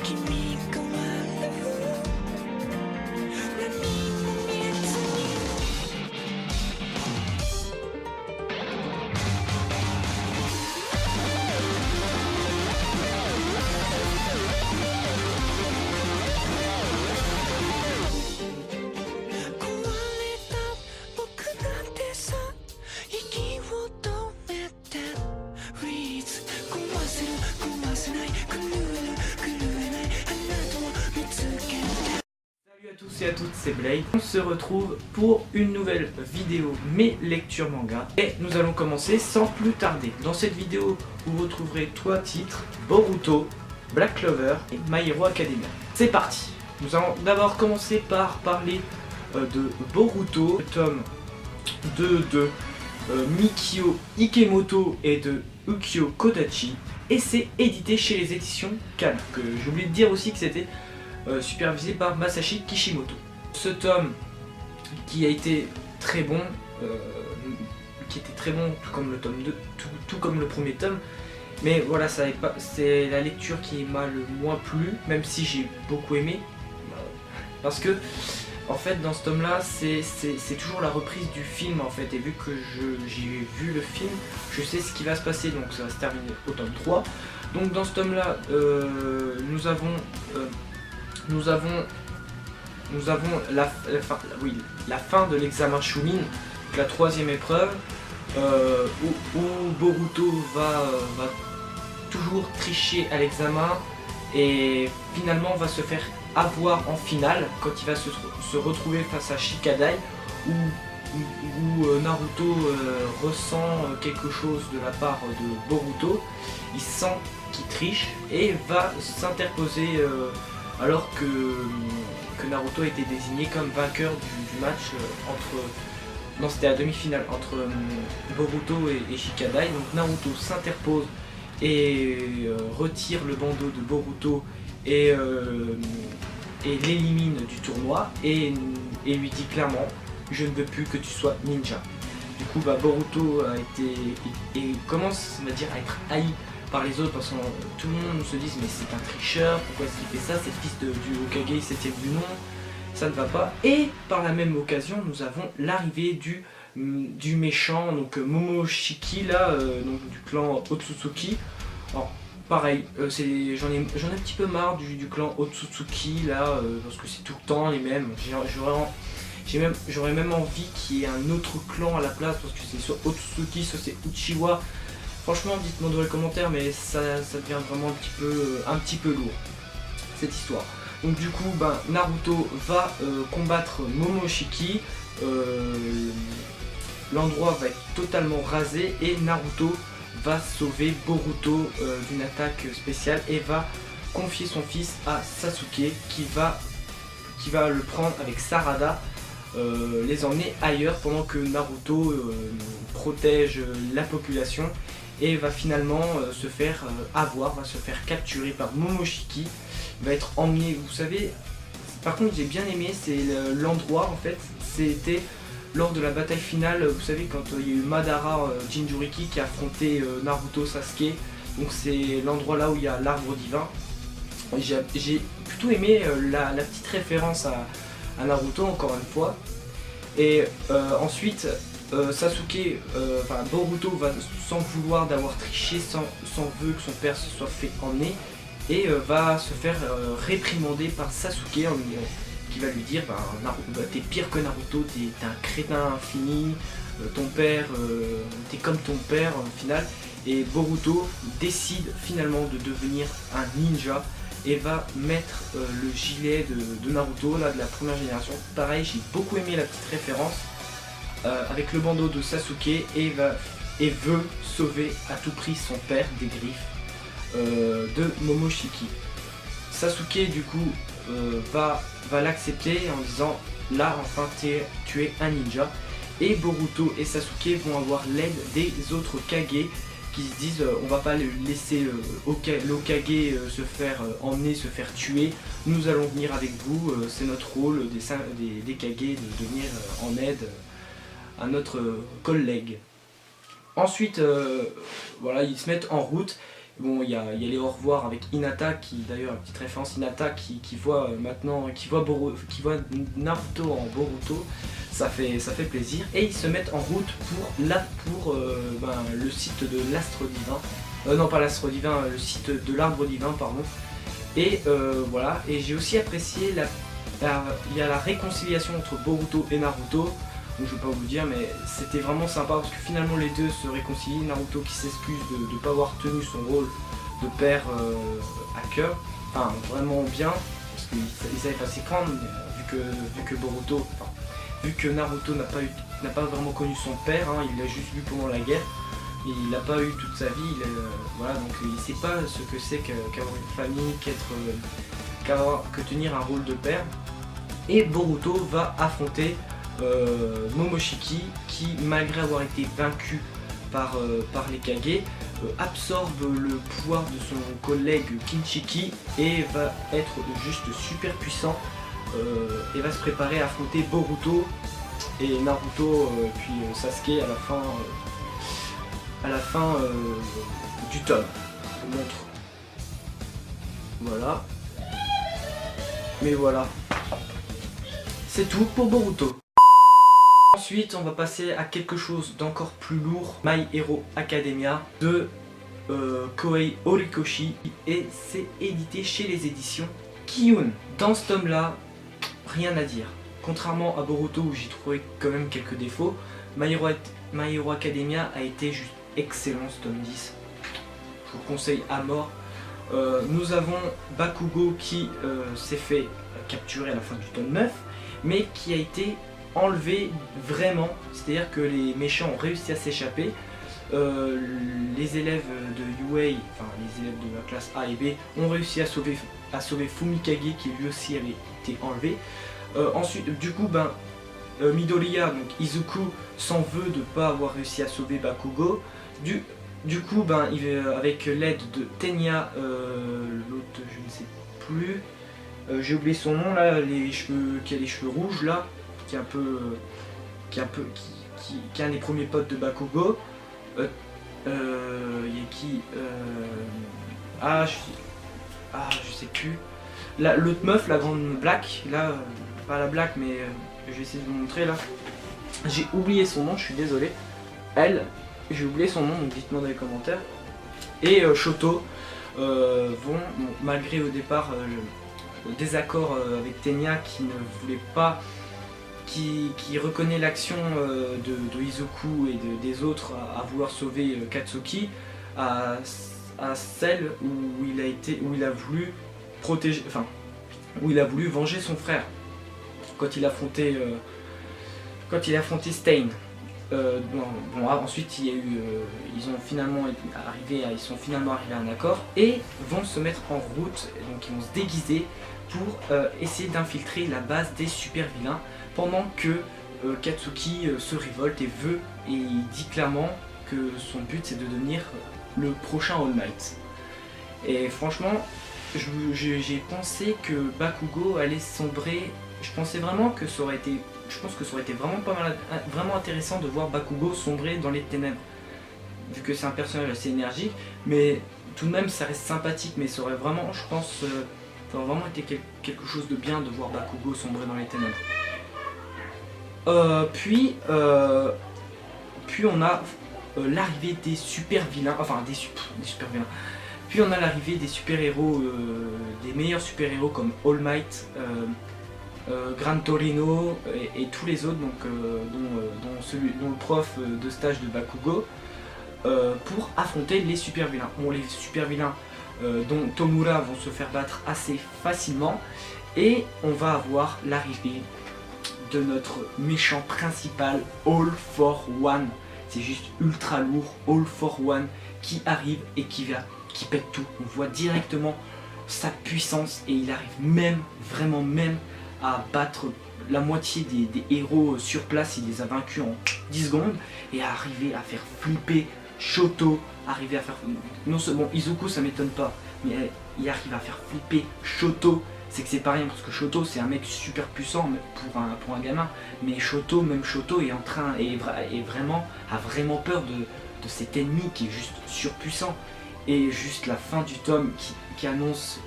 Salut à tous et à toutes, c'est Blade. On se retrouve pour une nouvelle vidéo Mes lectures manga. Et nous allons commencer sans plus tarder. Dans cette vidéo, vous retrouverez 3 titres: Boruto, Black Clover et My Hero Academia. C'est parti. Nous allons d'abord commencer par parler de Boruto, tome 2 de Mikio Ikemoto et de Ukyo Kodachi. Et c'est édité chez les éditions Kana. J'ai oublié de dire aussi que c'était supervisé par Masashi Kishimoto. Ce tome qui a été très bon, tout comme le tome 2, tout comme le premier tome, mais voilà, c'est la lecture qui m'a le moins plu, même si j'ai beaucoup aimé, parce que en fait dans ce tome là c'est toujours la reprise du film en fait, et vu que j'ai vu le film, je sais ce qui va se passer, donc ça va se terminer au tome 3. Donc dans ce tome là nous avons la fin de l'examen Chunin, la 3e épreuve, où Boruto va toujours tricher à l'examen et finalement va se faire avoir en finale quand il va se retrouver face à Shikadai, où Naruto ressent quelque chose de la part de Boruto. Il sent qu'il triche et va s'interposer alors que Naruto a été désigné comme vainqueur du match non, c'était la demi-finale entre Boruto et Shikadai. Donc Naruto s'interpose et retire le bandeau de Boruto et l'élimine du tournoi et lui dit clairement: je ne veux plus que tu sois ninja. Du coup Boruto commence, on va dire, à être haï par les autres, parce que tout le monde se dit: mais c'est un tricheur, pourquoi est-ce qu'il fait ça, c'est le fils du Hokage 7ème du nom, ça ne va pas. Et par la même occasion nous avons l'arrivée du méchant, donc Momoshiki là, donc du clan Otsutsuki. Alors pareil, j'en ai un petit peu marre du clan Otsutsuki là, parce que c'est tout le temps les mêmes. J'aurais même envie qu'il y ait un autre clan à la place, parce que c'est soit Otsutsuki, soit c'est Uchiwa. Franchement, dites-moi dans les commentaires, mais ça devient vraiment un petit peu lourd, cette histoire. Donc du coup, Naruto va combattre Momoshiki, l'endroit va être totalement rasé et Naruto va sauver Boruto d'une attaque spéciale et va confier son fils à Sasuke, qui va le prendre avec Sarada, les emmener ailleurs pendant que Naruto protège la population, et va finalement se faire va se faire capturer par Momoshiki, va être emmené. Vous savez, par contre j'ai bien aimé, c'est l'endroit en fait, c'était lors de la bataille finale, vous savez, quand il y a eu Madara Jinchuriki qui a affronté Naruto Sasuke, donc c'est l'endroit là où il y a l'arbre divin. J'ai plutôt aimé la petite référence à Naruto, encore une fois. Et ensuite Boruto va, sans vouloir d'avoir triché, sans vœu que son père se soit fait emmener, et va se faire réprimander par Sasuke, qui va lui dire: t'es pire que Naruto, t'es un crétin infini, ton père, t'es comme ton père au final. Et Boruto décide finalement de devenir un ninja et va mettre le gilet de Naruto, là, de la première génération. Pareil, j'ai beaucoup aimé la petite référence avec le bandeau de Sasuke, et veut sauver à tout prix son père des griffes de Momoshiki. Sasuke du coup va l'accepter en disant: là enfin tu es un ninja. Et Boruto et Sasuke vont avoir l'aide des autres Kage, qui se disent: on va pas laisser l'Hokage se faire emmener, se faire tuer, nous allons venir avec vous, c'est notre rôle des Kage de venir en aide à notre collègue. Ensuite voilà, ils se mettent en route Bon, il y a les au revoir avec Hinata, qui d'ailleurs, petite référence, Hinata qui voit maintenant, qui voit Naruto en Boruto, ça fait plaisir. Et ils se mettent en route pour le site de l'Astre Divin, non pas l'Astre Divin, le site de l'Arbre Divin, pardon. Et voilà, et j'ai aussi apprécié il y a la réconciliation entre Boruto et Naruto. Donc je vais pas vous le dire, mais c'était vraiment sympa parce que finalement les deux se réconcilient. Naruto qui s'excuse de ne pas avoir tenu son rôle de père à cœur, enfin vraiment bien, parce qu'il savait pas s'y prendre, vu que Naruto n'a pas vraiment connu son père, hein, il l'a juste vu pendant la guerre, et il l'a pas eu toute sa vie, voilà, donc il sait pas ce que c'est qu'avoir une famille, que tenir un rôle de père. Et Boruto va affronter Momoshiki qui, malgré avoir été vaincu par les Kage, absorbe le pouvoir de son collègue Kinshiki et va être juste super puissant et va se préparer à affronter Boruto et Naruto puis Sasuke à la fin du tome. Je vous montre. Voilà. Mais voilà. C'est tout pour Boruto. Ensuite, on va passer à quelque chose d'encore plus lourd, My Hero Academia de Koei Horikoshi, et c'est édité chez les éditions Kiyun. Dans ce tome-là, rien à dire. Contrairement à Boruto où j'ai trouvé quand même quelques défauts, My Hero Academia a été juste excellent ce tome 10. Je vous conseille à mort. Nous avons Bakugo qui s'est fait capturer à la fin du tome 9, mais qui a été enlevé vraiment, c'est-à-dire que les méchants ont réussi à s'échapper. Les élèves de UA, enfin les élèves de la classe A et B, ont réussi à sauver Fumikage qui lui aussi avait été enlevé. Ensuite, du coup, Midoriya, donc Izuku, s'en veut de ne pas avoir réussi à sauver Bakugo. Du coup, avec l'aide de Tenya, l'autre je ne sais plus, j'ai oublié son nom là, qui a les cheveux rouges là, qui est un des premiers potes de Bakugo. Il y a qui je sais plus. L'autre meuf, la grande Black, là, pas la Black, mais je vais essayer de vous montrer là. J'ai oublié son nom, je suis désolé. J'ai oublié son nom, donc dites-moi dans les commentaires. Et Shoto vont, malgré au départ le désaccord avec Tenya qui ne voulait pas, qui reconnaît l'action de Izuku et des autres à vouloir sauver Katsuki, à celle où il a voulu protéger, enfin où il a voulu venger son frère quand il affrontait Stain. Ensuite il y a eu, ils sont finalement arrivés à un accord et vont se mettre en route, donc ils vont se déguiser pour essayer d'infiltrer la base des super vilains pendant que Katsuki se révolte et il dit clairement que son but c'est de devenir le prochain All Might. Et franchement, j'ai pensé que Bakugo allait sombrer. Je pensais vraiment que ça aurait été, vraiment pas mal, vraiment intéressant de voir Bakugo sombrer dans les ténèbres, vu que c'est un personnage assez énergique, mais tout de même ça reste sympathique, mais ça aurait vraiment, je pense, ça aurait vraiment été quelque chose de bien de voir Bakugo sombrer dans les ténèbres. Puis on a l'arrivée des super vilains, enfin des super vilains. Puis on a l'arrivée des super héros, des meilleurs super héros comme All Might, Gran Torino et tous les autres, donc, dont le prof de stage de Bakugo, pour affronter les super vilains. Bon, les super vilains dont Tomura vont se faire battre assez facilement, et on va avoir l'arrivée de notre méchant principal, All for One. C'est juste ultra lourd, All for One qui arrive et qui pète tout. On voit directement sa puissance et il arrive vraiment à battre la moitié des héros sur place. Il les a vaincus en 10 secondes et à arriver à faire flipper Shoto, non seulement Izuku, ça m'étonne pas, mais il arrive à faire flipper Shoto. C'est que c'est pas rien, parce que Shoto c'est un mec super puissant pour un gamin, mais même Shoto est a vraiment peur de cet ennemi qui est juste surpuissant. et juste la fin du tome qui annonce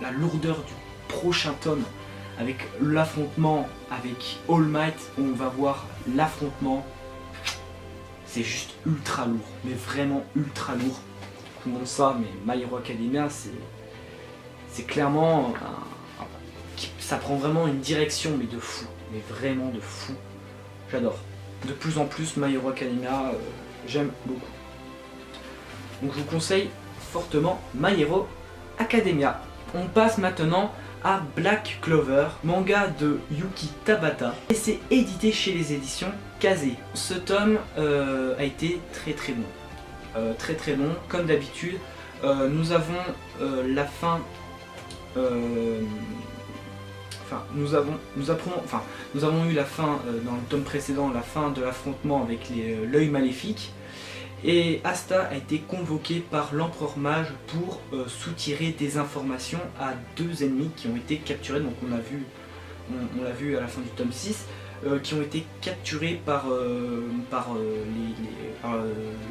la lourdeur du prochain tome avec l'affrontement avec All Might. On va voir l'affrontement, c'est juste ultra lourd, mais vraiment ultra lourd. Tout le monde ça, mais My Hero Academia c'est clairement ça prend vraiment une direction mais de fou, mais vraiment de fou. J'adore. De plus en plus My Hero Academia, j'aime beaucoup. Donc je vous conseille fortement My Hero Academia. On passe maintenant à Black Clover, manga de Yuki Tabata, et c'est édité chez les éditions Kazé. Ce tome a été très bon. Très bon, comme d'habitude. Nous avons la fin. Nous avons eu la fin dans le tome précédent, la fin de l'affrontement avec l'œil maléfique. Et Asta a été convoqué par l'empereur mage pour soutirer des informations à 2 ennemis qui ont été capturés. Donc on l'a vu à la fin du tome 6, qui ont été capturés par le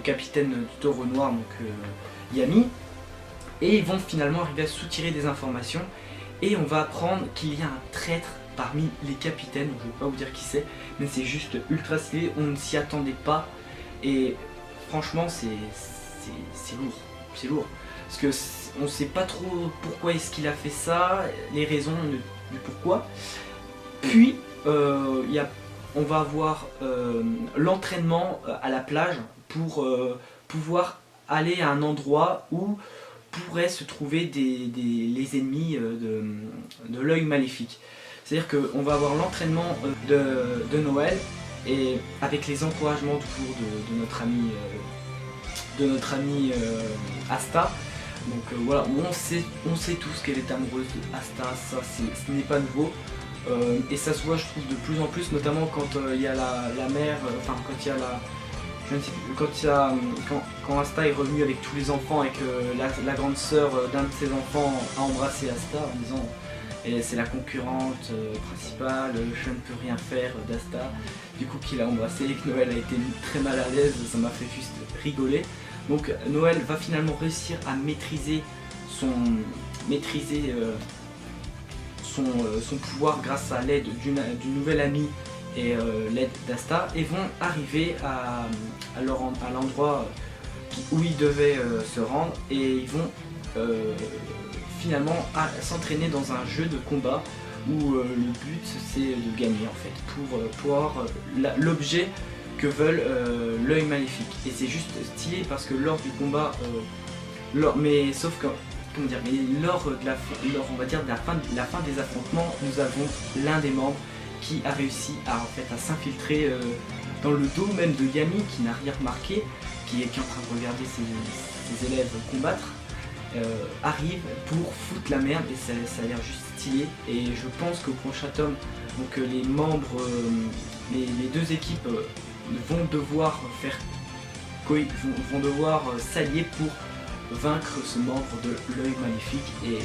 capitaine du taureau noir, donc Yami. Et ils vont finalement arriver à soutirer des informations. Et on va apprendre qu'il y a un traître parmi les capitaines. Je ne vais pas vous dire qui c'est, mais c'est juste ultra stylé. On ne s'y attendait pas. Et franchement, c'est lourd. C'est lourd. Parce que on ne sait pas trop pourquoi est-ce qu'il a fait ça, les raisons du pourquoi. Puis, on va avoir l'entraînement à la plage pour pouvoir aller à un endroit où pourraient se trouver les ennemis de l'œil maléfique. C'est-à-dire qu'on va avoir l'entraînement de Noël, et avec les encouragements toujours de notre ami Asta. Donc voilà, on sait tous qu'elle est amoureuse d'Asta, ça ce n'est pas nouveau. Et ça se voit, je trouve, de plus en plus, notamment quand il y a la mère, enfin quand il y a quand Asta est revenue avec tous les enfants et que la grande sœur d'un de ses enfants a embrassé Asta en disant c'est la concurrente principale, je ne peux rien faire d'Asta. Du coup qu'il a embrassé et que Noël a été très mal à l'aise, ça m'a fait juste rigoler. Donc Noël va finalement réussir à maîtriser son pouvoir grâce à l'aide d'une nouvelle amie et l'aide d'Asta, et vont arriver à l'endroit où ils devaient se rendre, et ils vont finalement s'entraîner dans un jeu de combat où le but c'est de gagner en fait pour avoir l'objet que veulent l'œil maléfique. Et c'est juste stylé parce que lors du combat, mais sauf que comment dire, mais lors on va dire de la fin des affrontements, nous avons l'un des membres qui a réussi à s'infiltrer dans le dos même de Yami, qui n'a rien remarqué, qui est en train de regarder ses élèves combattre, arrive pour foutre la merde, et ça a l'air juste stylé. Et je pense qu'au prochain tome, donc les membres, les 2 équipes vont devoir s'allier pour vaincre ce membre de l'œil maléfique, et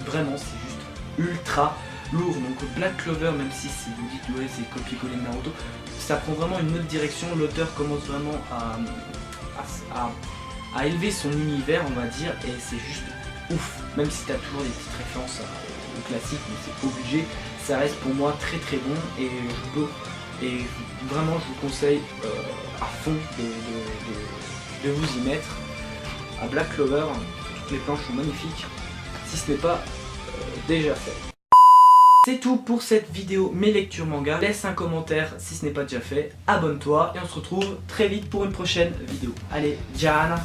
vraiment c'est juste ultra lourd. Donc Black Clover, même si vous dites ouais c'est copier-coller de Naruto, ça prend vraiment une autre direction. L'auteur commence vraiment à élever son univers, on va dire, et c'est juste ouf. Même si t'as toujours des petites références au classique, mais c'est obligé, ça reste pour moi très bon, et vraiment je vous conseille à fond de vous y mettre à Black Clover. Toutes les planches sont magnifiques, si ce n'est pas déjà fait. C'est tout pour cette vidéo Mes lectures manga. Laisse un commentaire si ce n'est pas déjà fait, abonne-toi, et on se retrouve très vite pour une prochaine vidéo. Allez, Jana!